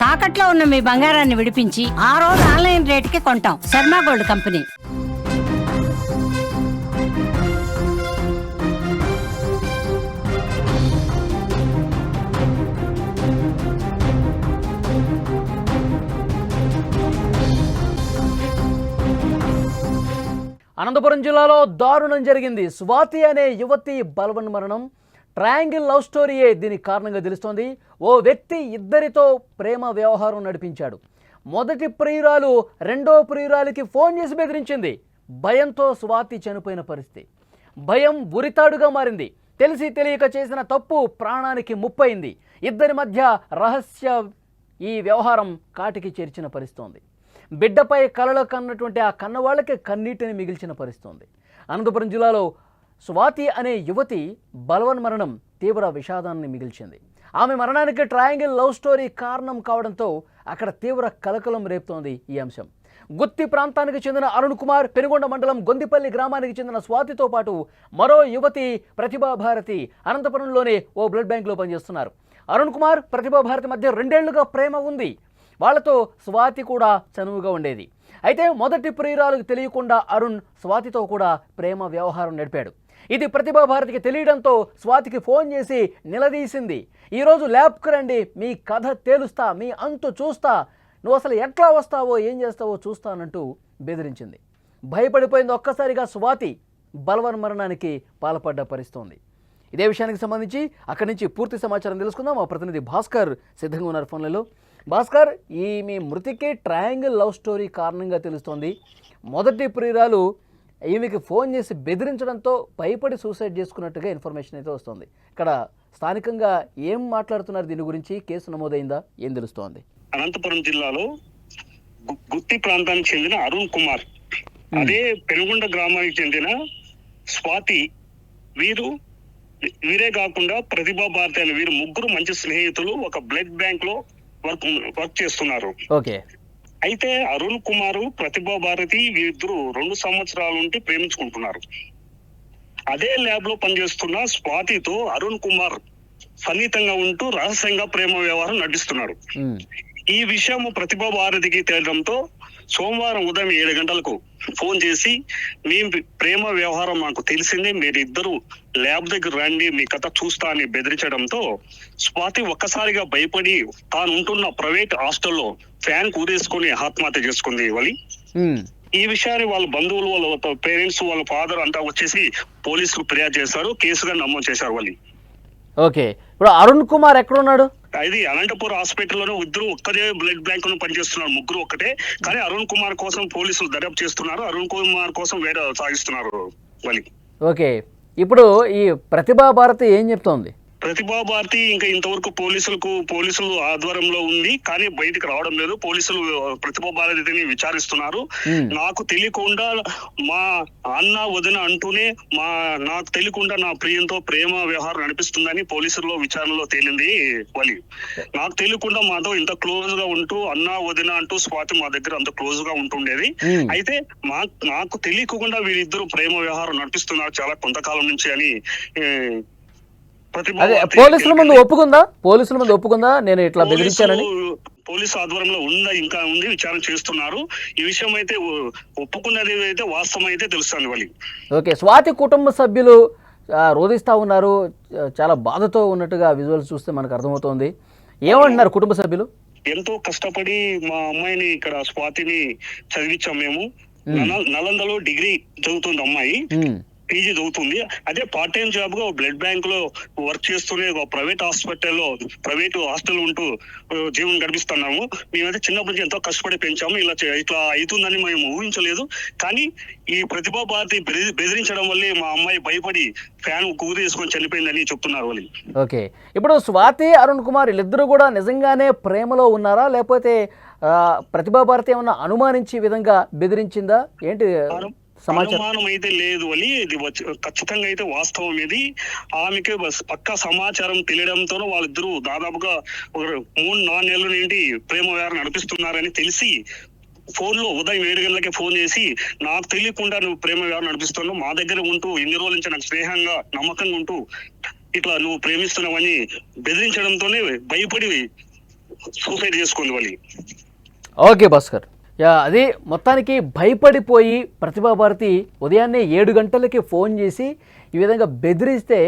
తాకట్లో ఉన్న మీ బంగారాన్ని విడిపించి ఆ రోజు ఆన్లైన్ రేటుకి కొంటాం. Sharma gold company. అనంతపురం జిల్లాలో దారుణం జరిగింది. స్వాతి అనే యువతి బలవన్ మరణం. ట్రయాంగిల్ లవ్ స్టోరీయే దీనికి కారణంగా తెలుస్తోంది. ఓ వ్యక్తి ఇద్దరితో ప్రేమ వ్యవహారం నడిపించాడు. మొదటి ప్రియురాలు రెండో ప్రియురాలికి ఫోన్ చేసి బెదిరించింది. భయంతో స్వాతి చనిపోయిన పరిస్థితి. భయం ఉరితాడుగా మారింది. తెలిసి తెలియక చేసిన తప్పు ప్రాణానికి ముప్పయింది. ఇద్దరి మధ్య రహస్య ఈ వ్యవహారం కాటికి చేర్చిన పరిస్థితి. బిడ్డపై కలలు కన్నటువంటి ఆ కన్నవాళ్ళకి కన్నీటిని మిగిల్చిన పరిస్థితి. అనంతపురం జిల్లాలో స్వాతి అనే యువతి బలవన్ మరణం తీవ్ర విషాదాన్ని మిగిల్చింది. ఆమె మరణానికి ట్రయాంగిల్ లవ్ స్టోరీ కారణం కావడంతో అక్కడ తీవ్ర కలకలం రేపుతోంది ఈ అంశం. గుత్తి ప్రాంతానికి చెందిన అరుణ్ కుమార్, పెనుగొండ మండలం గొందిపల్లి గ్రామానికి చెందిన స్వాతితో పాటు మరో యువతి ప్రతిభాభారతి అనంతపురంలోనే ఓ బ్లడ్ బ్యాంక్లో పనిచేస్తున్నారు. అరుణ్ కుమార్, ప్రతిభాభారతి మధ్య 2 ఏళ్లుగా ప్రేమ ఉంది. వాళ్లతో స్వాతి కూడా చనువుగా ఉండేది. అయితే మొదటి ప్రియురాలకు తెలియకుండా అరుణ్ స్వాతితో కూడా ప్రేమ వ్యవహారం నడిపాడు. ఇది ప్రతిభాభారతికి తెలియడంతో స్వాతికి ఫోన్ చేసి నిలదీసింది. ఈరోజు ల్యాబ్కు రండి, మీ కథ తేలుస్తా, మీ అంతు చూస్తా, నువ్వు అసలు ఎట్లా వస్తావో ఏం చేస్తావో చూస్తానంటూ బెదిరించింది. భయపడిపోయింది ఒక్కసారిగా స్వాతి. బలవన్ మరణానికి పాల్పడ్డ పరిస్థితి. ఇదే విషయానికి సంబంధించి అక్కడి నుంచి పూర్తి సమాచారం తెలుసుకుందాం. మా ప్రతినిధి భాస్కర్ సిద్ధంగా ఉన్నారు ఫోన్లలో. భాస్కర్, మీ మృతికి ట్రయాంగిల్ లవ్ స్టోరీ కారణంగా తెలుస్తోంది. మొదటి ప్రియురాలు ఈమెకి ఫోన్ చేసి బెదిరించడంతో భయపడి సూసైడ్ చేసుకున్నట్టుగా ఇన్ఫర్మేషన్ అయితే వస్తుంది. ఇక్కడ స్థానికంగా ఏం మాట్లాడుతున్నారు దీని గురించి? కేసు నమోదైందా? ఏం తెలుస్తోంది? అనంతపురం జిల్లాలో గుత్తి ప్రాంతానికి చెందిన అరుణ్ కుమార్, అదే పెనుగొండ గ్రామానికి చెందిన స్వాతి, వీరే కాకుండా ప్రతిభా భారతి అని వీరు ముగ్గురు మంచి స్నేహితులు ఒక బ్లడ్ బ్యాంక్ లో వర్క్ చేస్తున్నారు. ఓకే. అయితే అరుణ్ కుమారు, ప్రతిభా భారతి వీరిద్దరు 2 సంవత్సరాల నుండి ప్రేమించుకుంటున్నారు. అదే ల్యాబ్ లో పనిచేస్తున్న స్వాతితో అరుణ్ కుమార్ సన్నిహితంగా ఉంటూ రహస్యంగా ప్రేమ వ్యవహారం నటిస్తున్నాడు. ఈ విషయం ప్రతిభా భారతికి తేలడంతో సోమవారం ఉదయం 7 గంటలకు ఫోన్ చేసి, మీ ప్రేమ వ్యవహారం మాకు తెలిసింది, మీరిద్దరు ల్యాబ్ దగ్గర రండి, మీ కథ చూస్తా అని బెదిరించడంతో స్వాతి ఒక్కసారిగా భయపడి తాను ఉంటున్న ప్రైవేట్ హాస్టల్లో ఫ్యాన్ కూరేసుకుని ఆత్మహత్య చేసుకుంది. ఈ విషయాన్ని వాళ్ళ బంధువులు, వాళ్ళ పేరెంట్స్, వాళ్ళ ఫాదర్ అంతా వచ్చేసి పోలీసులకు ఫిర్యాదు చేశారు. కేసుగా నమోదు చేశారు. ఓకే, ఇప్పుడు అరుణ్ కుమార్ ఎక్కడున్నాడు? ఇది అనంతపురం హాస్పిటల్లోనే ఇద్దరు ఒక్కదే బ్లడ్ బ్యాంక్ లో పనిచేస్తున్నారు. ముగ్గురు ఒక్కటే, కానీ అరుణ్ కుమార్ కోసం పోలీసులు దర్యాప్తు చేస్తున్నారు. అరుణ్ కుమార్ కోసం వేరే సాగిస్తున్నారు. ఓకే, ఇప్పుడు ఈ ప్రతిభా భారతి ఏం చెప్తోంది? ప్రతిభా భారతి ఇంకా ఇంతవరకు పోలీసులు ఆధ్వర్యంలో ఉంది, కానీ బయటకు రావడం లేదు. పోలీసులు ప్రతిభా భారతిని విచారిస్తున్నారు. నాకు తెలియకుండా మా అన్న వదిన అంటూనే నాకు తెలియకుండా నా ప్రియంతో ప్రేమ వ్యవహారం నడిపిస్తుందని పోలీసుల్లో విచారణలో తేలింది. నాకు తెలియకుండా మాతో ఇంత క్లోజ్ గా ఉంటూ అన్న వదిన అంటూ స్వాతి మా దగ్గర అంత క్లోజ్ గా ఉంటుండేది. అయితే నాకు తెలియకుండా వీరిద్దరు ప్రేమ వ్యవహారం నడిపిస్తున్నారు చాలా కొంతకాలం నుంచి అని పోలీసుల ముందు ఒప్పుకుందా నేను ఇట్లా బెదిరించానని? పోలీసు ఆధ్వర్యంలో ఇంకా ఉంది, విచారణ చేస్తున్నారు. ఈ విషయం అయితే ఒప్పుకున్నది అయితే వాస్తవం అయితే తెలుస్తుంది. ఓకే, స్వాతి కుటుంబ సభ్యులు రోధిస్తా ఉన్నారు, చాలా బాధతో ఉన్నట్టుగా విజువల్స్ చూస్తే మనకు అర్థమవుతోంది. ఏమంటున్నారు కుటుంబ సభ్యులు? ఎంతో కష్టపడి మా అమ్మాయిని ఇక్కడ స్వాతిని చదివించాం మేము. నలందలో డిగ్రీ చదువుతుంది అమ్మాయి, పీజీ చదువుతుంది. అదే పార్ట్ టైం జాబ్ గా బ్లడ్ బ్యాంక్ లో వర్క్ చేస్తూనే ప్రైవేట్ హాస్టల్ ఉంటూ జీవనం గడిపిస్తున్నాము. మేమైతే చిన్నప్పటి నుంచి ఎంతో కష్టపడి పెంచాము. ఇట్లా అవుతుందని మేము ఊహించలేదు. కానీ ఈ ప్రతిభా భారతి బెదిరించడం వల్లే మా అమ్మాయి భయపడి ఫ్యాన్ కూరేసుకొని చనిపోయిందని చెప్తున్నారు. ఓకే, ఇప్పుడు స్వాతి, అరుణ్ కుమార్ వీళ్ళిద్దరూ కూడా నిజంగానే ప్రేమలో ఉన్నారా, లేకపోతే ప్రతిభా భారతి ఏమన్నా అనుమానించే విధంగా బెదిరించిందా ఏంటి? అనుమానం అయితే లేదు అని, ఇది ఖచ్చితంగా అయితే వాస్తవం. ఇది ఆమెకి పక్కా సమాచారం తెలియడంతో వాళ్ళిద్దరూ దాదాపుగా 3-4 నెలల నుండి ప్రేమ వ్యవహారం నడిపిస్తున్నారని తెలిసి ఫోన్ లో ఉదయం 7 గంటలకే ఫోన్ చేసి, నాకు తెలియకుండా నువ్వు ప్రేమ వ్యవహారం నడిపిస్తున్నావు, మా దగ్గర ఉంటూ ఎన్ని రోజుల నుంచి నాకు స్నేహంగా నమ్మకంగా ఉంటూ ఇట్లా నువ్వు ప్రేమిస్తున్నావని బెదిరించడంతోనే భయపడి సూసైడ్ చేసుకుంది వాళ్ళు. ఓకే భాస్కర్, అది మొత్తానికి భయపడిపోయి ప్రతిభాభారతి ఉదయాన్నే 7 గంటలకి ఫోన్ చేసి ఈ విధంగా బెదిరిస్తే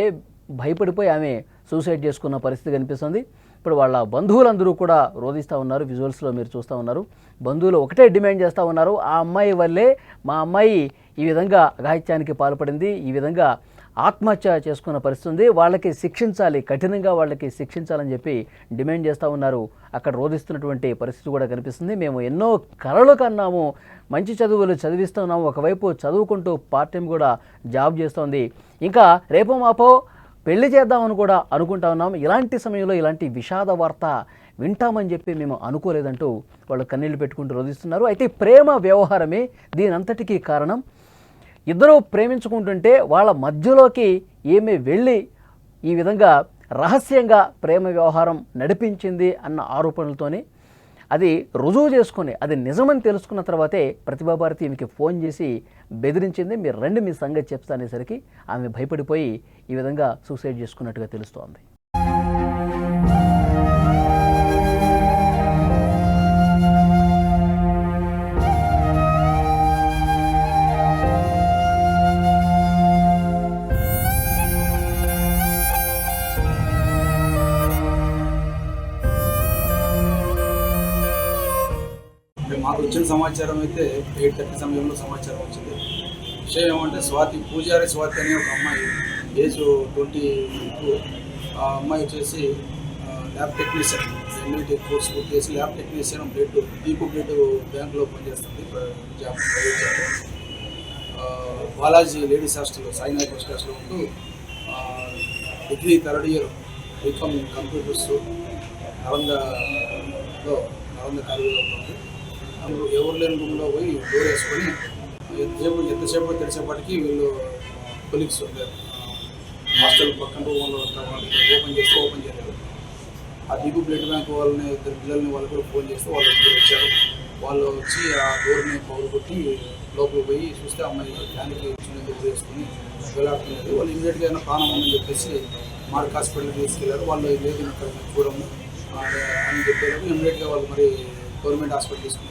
భయపడిపోయి ఆమె సూసైడ్ చేసుకున్న పరిస్థితి కనిపిస్తుంది. ఇప్పుడు వాళ్ళ బంధువులందరూ కూడా రోధిస్తూ ఉన్నారు. విజువల్స్లో మీరు చూస్తూ ఉన్నారు. బంధువులు ఒకటే డిమాండ్ చేస్తూ ఉన్నారు, ఆ అమ్మాయి వల్లే మా అమ్మాయి ఈ విధంగా అఘాయిత్యానికి పాల్పడింది, ఈ విధంగా ఆత్మహత్య చేసుకున్న పరిస్థితి ఉంది, వాళ్ళకి శిక్షించాలి, కఠినంగా వాళ్ళకి శిక్షించాలని చెప్పి డిమాండ్ చేస్తూ ఉన్నారు. అక్కడ రోధిస్తున్నటువంటి పరిస్థితి కూడా కనిపిస్తుంది. మేము ఎన్నో కలలు కన్నాము, మంచి చదువులు చదివిస్తున్నాము, ఒకవైపు చదువుకుంటూ పార్ట్ టైం కూడా జాబ్ చేస్తోంది, ఇంకా రేపో మాపో పెళ్లి చేద్దామని కూడా అనుకుంటా ఉన్నాము, ఇలాంటి సమయంలో ఇలాంటి విషాద వార్త వింటామని చెప్పి మేము అనుకోలేదంటూ వాళ్ళు కన్నీళ్లు పెట్టుకుంటూ రోధిస్తున్నారు. అయితే ప్రేమ వ్యవహారమే దీని అంతటికీ కారణం. ఇద్దరూ ప్రేమించుకుంటుంటే వాళ్ళ మధ్యలోకి ఏమీ వెళ్ళి ఈ విధంగా రహస్యంగా ప్రేమ వ్యవహారం నడిపించింది అన్న ఆరోపణలతోనే అది రుజువు చేసుకొని అది నిజమని తెలుసుకున్న తర్వాతే ప్రతిభాభారతి ఈమెకి ఫోన్ చేసి బెదిరించింది. మీరు రండి మీ సంగతి చెప్తా అనేసరికి ఆమె భయపడిపోయి ఈ విధంగా సూసైడ్ చేసుకున్నట్టుగా తెలుస్తోంది. మాకు వచ్చిన సమాచారం అయితే 8:30 సమయంలో సమాచారం వచ్చింది. విషయం ఏమంటే పూజారి స్వాతి అనే ఒక అమ్మాయి ఏజ్ 22. ఆ అమ్మాయి వచ్చేసి ల్యాబ్ టెక్నీషియన్, ఎన్ఐటీ కోర్స్ పూర్తి చేసి ల్యాబ్ టెక్నీషియన్ దీపు బ్లడ్ బ్యాంక్లో పనిచేస్తుంది, జాబ్. బాలాజీ లేడీస్ హాస్టల్లో, సాయినాథ్ ఫస్ట్ హాస్టల్లో ఉంటూ degree 3rd year BCom computers Nalanda కాలేజీలో ఉంది. ఎవరు లేని రూమ్లో పోయి డోర్ వేసుకొని ఎంతసేపు తెలిసేపటికి వీళ్ళు కొలీగ్స్ హాస్టల్ పక్కన రూమ్లో ఓపెన్ చేయలేదు. ఆ దీపు బ్లడ్ బ్యాంక్ వాళ్ళని, 2 పిల్లల్ని వాళ్ళు కూడా ఫోన్ చేస్తే వాళ్ళు వచ్చారు. వాళ్ళు వచ్చి ఆ డోర్ని పౌరు కొట్టి లోపలికి పోయి చూస్తే అమ్మాయి ఫ్యాన్కి చిన్న డోర్ వేసుకొని వెళ్ళాడుతున్నది. వాళ్ళు ఇమీడియట్గా ఏమైనా ప్రాణం ఉందని చెప్పేసి మార్క్ హాస్పిటల్కి తీసుకెళ్లారు. వాళ్ళు లేదు ఇక్కడ చూడము అని చెప్పారు. ఇమీడియట్గా వాళ్ళు మరి గవర్నమెంట్ హాస్పిటల్ తీసుకుని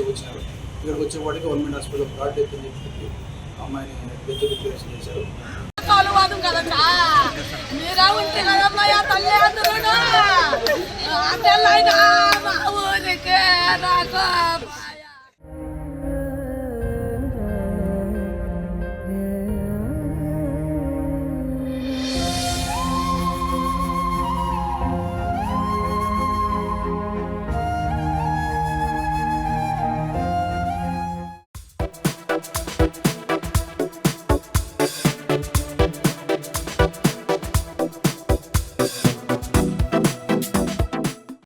వచ్చినారు. ఇక్కడికి వచ్చేవాడికి గవర్నమెంట్ హాస్పిటల్ బ్రాడ్ డెత్ అని చెప్పి అమ్మాయిని డెత్ డిక్లరేషన్ చేశారు. మీరే ఉంటే కదమ్మా తల్లి అందరూ